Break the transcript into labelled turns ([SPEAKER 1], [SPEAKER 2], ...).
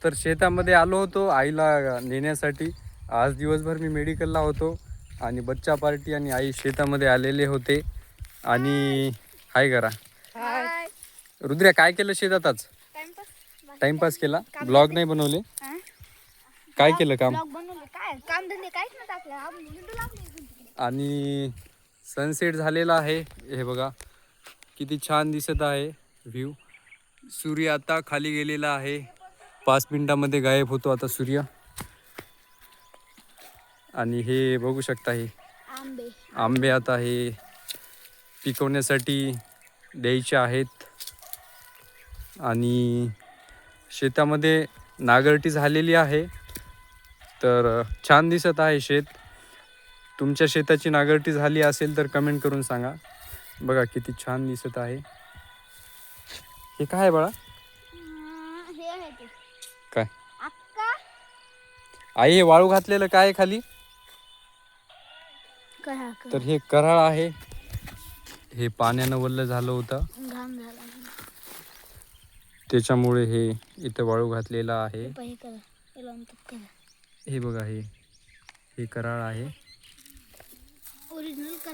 [SPEAKER 1] तर शेतामध्ये आलो होतो आईला नेण्यासाठी. आज दिवसभर मी मेडिकलला होतो आणि बच्चा पार्टी आणि आई शेतामध्ये आलेले होते. आणि हाय करा रुद्र्या, काय केलं शेतात आज? टाइमपास केला. ब्लॉग नाही बनवले? काय केलं काम? आणि सनसेट झालेला आहे. हे बघा किती छान दिसत आहे व्ह्यू. सूर्य आता खाली गेलेला आहे. 5 मिनिटामध्ये गायब होतो आता सूर्य. आणि हे बघू शकता, हे आंबे आता हे पिकवण्यासाठी द्यायचे आहेत. आणि शेतामध्ये नांगरटी झालेली आहे. तर छान दिसत आहे शेत. तुमच्या शेताची नांगरटी झाली असेल तर कमेंट करून सांगा. बघा किती छान दिसत आहे. हे काय आहे बाळा? काय आई, हे वाळू घातलेलं काय आहे खाली? तर हे कराळ आहे. हे पाण्यानं वल्ल झालं होतं, त्याच्यामुळे हे इथं वाळू घातलेला आहे. हे बघा, हे कराळ आहे.